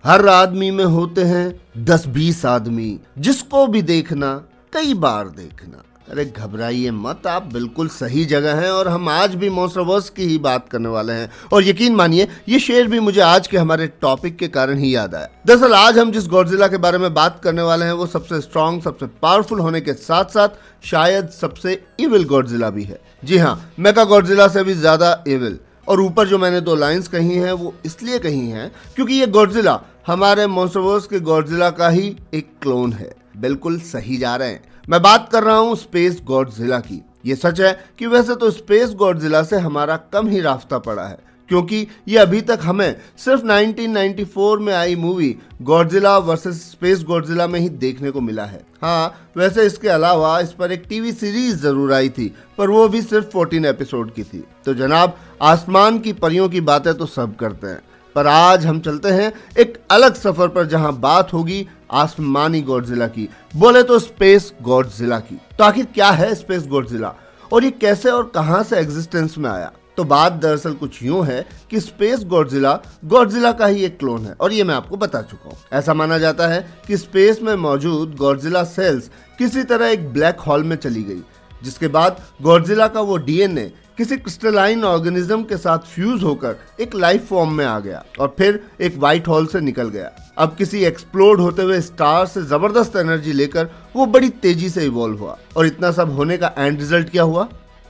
हर आदमी में होते हैं 10-20 आदमी, जिसको भी देखना कई बार देखना। अरे घबराइए मत, आप बिल्कुल सही जगह हैं और हम आज भी मॉन्स्टरवर्स की ही बात करने वाले हैं। और यकीन मानिए ये शेर भी मुझे आज के हमारे टॉपिक के कारण ही याद आया। दरअसल आज हम जिस गॉडजिला के बारे में बात करने वाले हैं वो सबसे स्ट्रॉन्ग, सबसे पावरफुल होने के साथ साथ शायद सबसे इविल गॉडजिला भी है। जी हाँ, मेगा गॉडजिला से भी ज्यादा इविल। और ऊपर जो मैंने 2 लाइंस कही हैं वो इसलिए कही हैं क्योंकि ये गॉडजिला हमारे मॉन्स्टरवर्स के गॉडजिला का ही एक क्लोन है। बिल्कुल सही जा रहे हैं, मैं बात कर रहा हूं स्पेस गॉडजिला की। ये सच है कि वैसे तो स्पेस गॉडजिला से हमारा कम ही रास्ता पड़ा है, क्योंकि ये अभी तक हमें सिर्फ 1994 में आई movie Godzilla versus Space Godzilla में ही देखने को मिला है। हाँ, वैसे इसके अलावा इस पर एक टीवी सीरीज जरूर आई थी, पर वो भी सिर्फ 14 एपिसोड की थी। तो जनाब, आसमान की परियों की बातें तो सब करते हैं, पर आज हम चलते हैं एक अलग सफर पर जहां बात होगी आसमानी गॉडजिला की, बोले तो स्पेस गॉडजिला की। तो आखिर क्या है स्पेस गॉडजिला और ये कैसे और कहां से एग्जिस्टेंस में आया? तो बात दरअसल कुछ यूं है कि स्पेस गॉडजिला गॉडजिला का ही एक क्लोन है, और ये मैं आपको बता चुका हूं। ऐसा माना जाता है कि स्पेस में मौजूद गॉडजिला सेल्स किसी तरह एक ब्लैक होल में चली गई, जिसके बाद गॉडजिला का वो डीएनए किसी क्रिस्टलाइन ऑर्गेनिज्म के साथ फ्यूज होकर एक लाइफ फॉर्म में आ गया और फिर एक व्हाइट होल से निकल गया। अब किसी एक्सप्लोड होते हुए स्टार से जबरदस्त एनर्जी लेकर वो बड़ी तेजी से इवॉल्व हुआ। और इतना सब होने का एंड रिजल्ट क्या हुआ?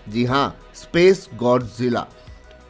जी हाँ, स्पेस गॉडजिला।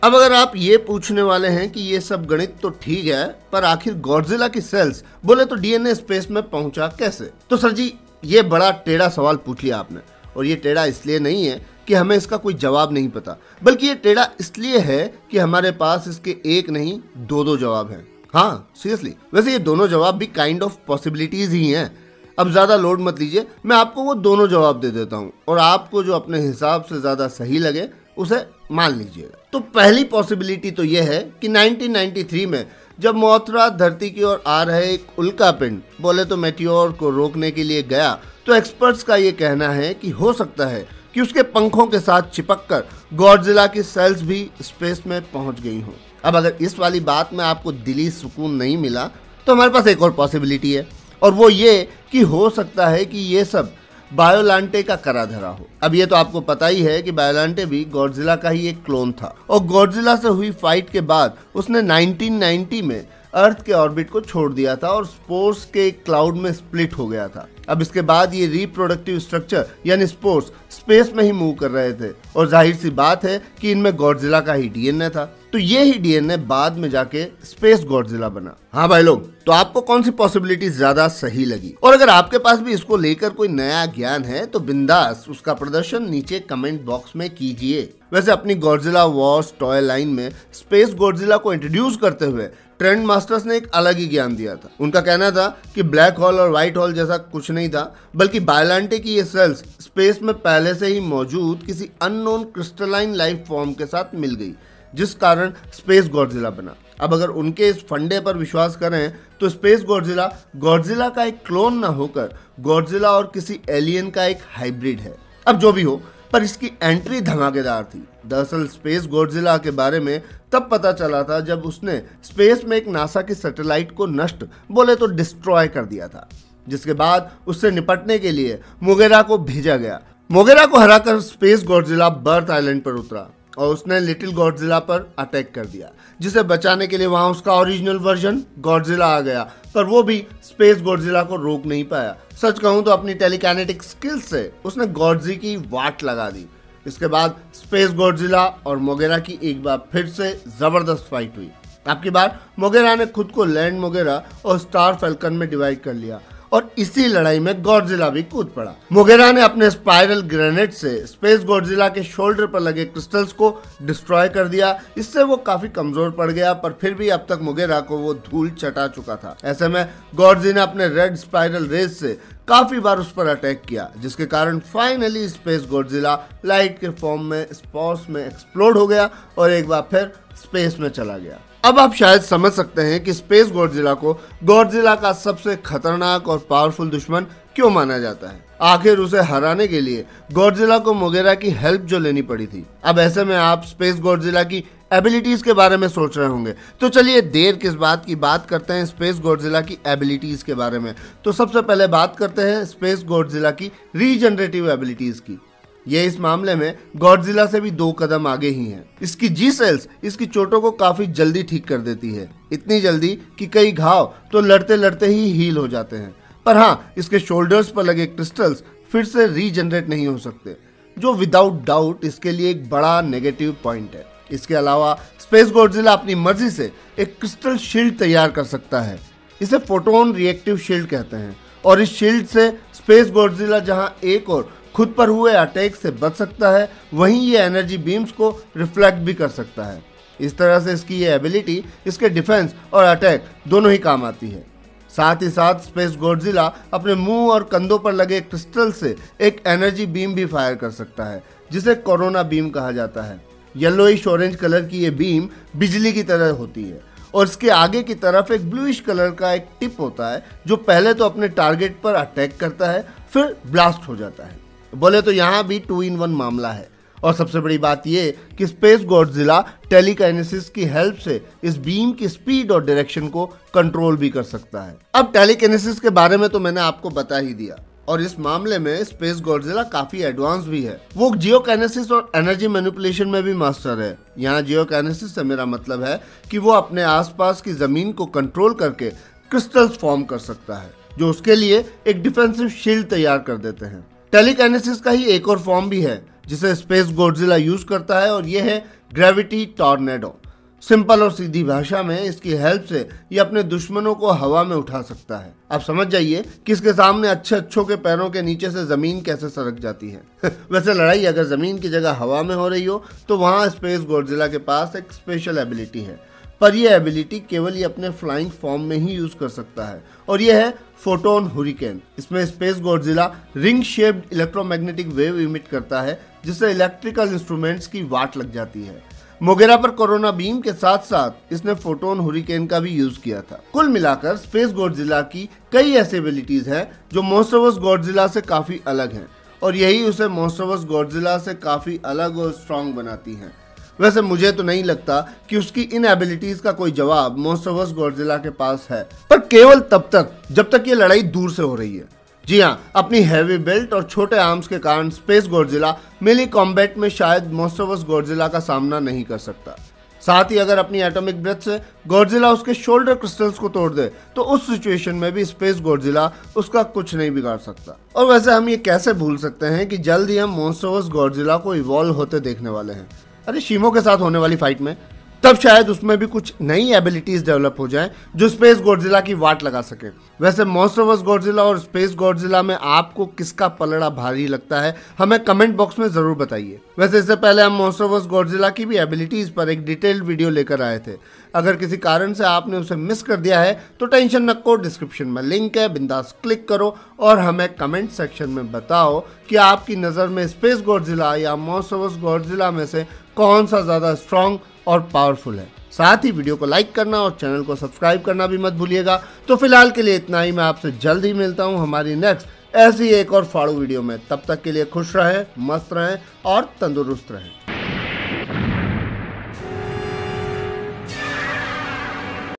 अब अगर आप ये पूछने वाले हैं कि ये सब गणित तो ठीक है, पर आखिर गॉडजिला की सेल्स बोले तो डीएनए स्पेस में पहुंचा कैसे? तो सर जी, ये बड़ा टेढ़ा सवाल पूछ लिया आपने। और ये टेढ़ा इसलिए नहीं है कि हमें इसका कोई जवाब नहीं पता, बल्कि ये टेढ़ा इसलिए है कि हमारे पास इसके एक नहीं 2 जवाब हैं। हाँ सीरियसली, वैसे ये दोनों जवाब भी काइंड ऑफ पॉसिबिलिटीज ही हैं। अब ज्यादा लोड मत लीजिए, मैं आपको वो दोनों जवाब दे देता हूँ और आपको जो अपने हिसाब से ज्यादा सही लगे उसे मान लीजिएगा। तो पहली पॉसिबिलिटी तो ये है कि 1993 में जब मोथरा धरती की ओर आ रहे एक उल्का पिंड बोले तो मेटियोर को रोकने के लिए गया, तो एक्सपर्ट्स का ये कहना है कि हो सकता है कि उसके पंखों के साथ चिपककर गॉडजिला की सेल्स भी स्पेस में पहुंच गई हों। अब अगर इस वाली बात में आपको दिली सुकून नहीं मिला तो हमारे पास एक और पॉसिबिलिटी है, और वो ये कि हो सकता है कि ये सब बायोलांटे का करा धरा हो। अब ये तो आपको पता ही है कि बायोलांटे भी गॉडजिला का ही एक क्लोन था, और गॉडजिला से हुई फाइट के बाद उसने 1990 में अर्थ के ऑर्बिट को छोड़ दिया था और स्पोर्स के क्लाउड में स्प्लिट हो गया था। अब इसके बाद ये रिप्रोडक्टिव स्ट्रक्चर यानी स्पोर्स स्पेस में ही मूव कर रहे थे, और जाहिर सी बात है कि इनमें गॉडजिला का ही डीएनए था। तो ये ही डीएनए बाद में जाके स्पेस गॉडजिला बना। हाँ भाई लोग, तो आपको कौन सी पॉसिबिलिटी ज्यादा सही लगी? और अगर आपके पास भी इसको लेकर कोई नया ज्ञान है तो बिंदास उसका प्रदर्शन नीचे कमेंट बॉक्स में कीजिए। वैसे अपनी गॉडजिला वॉर्स टॉय लाइन में स्पेस गॉडजिला को इंट्रोड्यूस करते हुए ट्रेंड मास्टर्स ने एक अलग ही ज्ञान दिया था। उनका कहना था कि ब्लैक होल और व्हाइट होल जैसा कुछ नहीं था, बल्कि बायोलांटे की ये सेल्स स्पेस में पहले से ही मौजूद किसी अननोन क्रिस्टलाइन लाइफ फॉर्म के साथ मिल गई, जिस कारण स्पेस गॉडजिला बना। अब अगर उनके इस फंडे पर विश्वास करें तो स्पेस गॉडजिला गॉडजिला का एक क्लोन ना होकर गॉडजिला और किसी एलियन का एक हाइब्रिड है। अब जो भी हो, पर इसकी एंट्री धमाकेदार थी। दरअसल स्पेस गॉडजिला के बारे में तब पता चला था जब उसने स्पेस में एक नासा की सैटेलाइट को नष्ट बोले तो डिस्ट्रॉय कर दिया था, जिसके बाद उससे निपटने के लिए मोगेरा को भेजा गया। मोगेरा को हराकर स्पेस गॉडजिला बर्थ आइलैंड पर उतरा और उसने लिटिल गॉडजिला पर अटैक कर दिया, जिसे बचाने के लिए वहां उसका ओरिजिनल वर्जन गॉडजिला आ गया, पर वो भी स्पेस गॉडजिला को रोक नहीं पाया। सच कहूं तो अपनी टेलीकाइनेटिक स्किल्स से उसने गॉडजी की वाट लगा दी। इसके बाद स्पेस गॉडजिला और मोगेरा की एक बार फिर से जबरदस्त फाइट हुई। अब की बार मोगेरा ने खुद को लैंड मोगेरा और स्टार फैल्कन में डिवाइड कर लिया, और इसी लड़ाई में गॉडजिला भी कूद पड़ा। मोगेरा ने अपने स्पाइरल ग्रेनेड से स्पेस गॉडजिला के शोल्डर पर लगे क्रिस्टल्स को डिस्ट्रॉय कर दिया। इससे वो काफी कमजोर पड़ गया, पर फिर भी अब तक मोगेरा को वो धूल चटा चुका था। ऐसे में गॉडजी ने अपने रेड स्पाइरल रेज से काफी बार उस पर अटैक किया, जिसके कारण फाइनली स्पेस गॉडजिला लाइट के फॉर्म में स्पोर्स में एक्सप्लोड हो गया और एक बार फिर स्पेस में चला गया। अब आप शायद समझ सकते हैं कि स्पेस गॉडजिला को गॉडजिला का सबसे खतरनाक और पावरफुल दुश्मन क्यों माना जाता है? आखिर उसे हराने के लिए गॉडजिला को मोगेरा की हेल्प जो लेनी पड़ी थी। अब ऐसे में आप स्पेस गॉडजिला की एबिलिटीज के बारे में सोच रहे होंगे, तो चलिए देर किस बात की बात करते हैं स्पेस गॉडजिला की एबिलिटीज के बारे में। तो सबसे पहले बात करते हैं स्पेस गॉडजिला की रीजनरेटिव एबिलिटीज की। ये इस मामले में गॉडजिला से भी 2 कदम आगे ही हैं। इसकी जी सेल्स इसकी चोटों को काफी जल्दी ठीक कर देती है, इतनी जल्दी कि कई घाव तो लड़ते लड़ते ही हील हो जाते हैं। पर हाँ, इसके शोल्डर्स पर लगे क्रिस्टल्स फिर से रीजनरेट नहीं हो सकते, जो विदाउट डाउट इसके लिए एक बड़ा नेगेटिव पॉइंट है। इसके अलावा स्पेस गॉडजिला अपनी मर्जी से एक क्रिस्टल शील्ड तैयार कर सकता है। इसे फोटोन रिएक्टिव शील्ड कहते हैं, और इस शील्ड से स्पेस गॉडजिला जहां एक और खुद पर हुए अटैक से बच सकता है, वहीं ये एनर्जी बीम्स को रिफ्लेक्ट भी कर सकता है। इस तरह से इसकी ये एबिलिटी इसके डिफेंस और अटैक दोनों ही काम आती है। साथ ही साथ स्पेस गॉडजिला अपने मुंह और कंधों पर लगे क्रिस्टल से एक एनर्जी बीम भी फायर कर सकता है, जिसे कोरोना बीम कहा जाता है। येलोइश ऑरेंज कलर की ये बीम बिजली की तरह होती है, और इसके आगे की तरफ एक ब्लूइश कलर का एक टिप होता है, जो पहले तो अपने टारगेट पर अटैक करता है, फिर ब्लास्ट हो जाता है। बोले तो यहाँ भी 2 in 1 मामला है। और सबसे बड़ी बात यह कि स्पेस गॉडजिला टेलीकाइनेसिस की हेल्प से इस बीम की स्पीड और डायरेक्शन को कंट्रोल भी कर सकता है। अब टेलीकाइनेसिस के बारे में तो मैंने आपको बता ही दिया, और इस मामले में स्पेस गॉडजिला काफी एडवांस भी है। वो जियोकाइनेसिस और एनर्जी मैनिपुलेशन में भी मास्टर है। यहाँ जियोकाइनेसिस से मेरा मतलब है कि वो अपने आसपास की जमीन को कंट्रोल करके क्रिस्टल्स फॉर्म कर सकता है, जो उसके लिए एक डिफेंसिव शील्ड तैयार कर देते हैं। टेलीकाइनेसिस का ही एक और फॉर्म भी है जिसे स्पेस गॉडजिला यूज करता है, और यह है ग्रेविटी टॉर्नेडो। सिंपल और सीधी भाषा में इसकी हेल्प से ये अपने दुश्मनों को हवा में उठा सकता है। आप समझ जाइए कि इसके सामने अच्छों के पैरों के नीचे से जमीन कैसे सरक जाती है। वैसे लड़ाई अगर जमीन की जगह हवा में हो रही हो, तो वहाँ स्पेस गॉडजिला के पास एक स्पेशल एबिलिटी है, पर यह एबिलिटी केवल ये अपने फ्लाइंग फॉर्म में ही यूज कर सकता है, और यह है फोटोन हुरिकेन। इसमें space Godzilla ring shaped electromagnetic wave emit करता है, जिससे इलेक्ट्रिकल इंस्ट्रूमेंट्स की वाट लग जाती है। मोगेरा पर कोरोना बीम के साथ साथ इसने फोटोन हुरिकेन का भी यूज किया था। कुल मिलाकर स्पेस गॉडजिला की कई ऐसी एबिलिटीज हैं जो मॉन्स्टरवर्स गॉडजिला से काफी अलग हैं, और यही उसे मॉन्स्टरवर्स गॉडजिला से काफी अलग और स्ट्रॉन्ग बनाती हैं। वैसे मुझे तो नहीं लगता कि उसकी इन एबिलिटीज का कोई जवाब मॉन्स्टरवर्स गॉडजिला के पास है, पर केवल तब तक जब तक ये लड़ाई दूर से हो रही है। जी हाँ, अपनी हैवी बिल्ट और छोटे आर्म्स के कारण स्पेस गॉडजिला मेली कॉम्बैट में शायद मॉन्स्टरवर्स गॉडजिला का सामना नहीं कर सकता। साथ ही अगर अपनी एटॉमिक ब्रेथ से गॉडजिला उसके शोल्डर क्रिस्टल्स को तोड़ दे, तो उस सिचुएशन में भी स्पेस गॉडजिला उसका कुछ नहीं बिगाड़ सकता। और वैसे हम ये कैसे भूल सकते हैं कि जल्द ही हम मॉन्स्टरवर्स गॉडजिला को इवॉल्व होते देखने वाले हैं। अरे शीमो के साथ होने वाली फाइट में, तब शायद उसमें भी कुछ नई एबिलिटीज डेवलप हो जाएं जो स्पेस गॉडजिला की वाट लगा सके। वैसे मॉन्स्टरवर्स गॉडजिला और स्पेस गॉडजिला में आपको किसका पलड़ा भारी लगता है, हमें कमेंट बॉक्स में जरूर बताइए। वैसे इससे पहले हम मॉन्स्टरवर्स गॉडजिला की भी एबिलिटीज पर एक डिटेल्ड वीडियो लेकर आए थे। अगर किसी कारण से आपने उसे मिस कर दिया है तो टेंशन न को, डिस्क्रिप्शन में लिंक है, बिंदास क्लिक करो और हमें कमेंट सेक्शन में बताओ कि आपकी नज़र में स्पेस गॉडजिला या मॉन्स्टरवर्स गॉडजिला में से कौन सा ज़्यादा स्ट्रॉन्ग और पावरफुल है। साथ ही वीडियो को लाइक करना और चैनल को सब्सक्राइब करना भी मत भूलिएगा। तो फिलहाल के लिए इतना ही, मैं आपसे जल्द ही मिलता हूँ हमारी नेक्स्ट ऐसी एक और फाड़ू वीडियो में। तब तक के लिए खुश रहें, मस्त रहें और तंदुरुस्त रहें।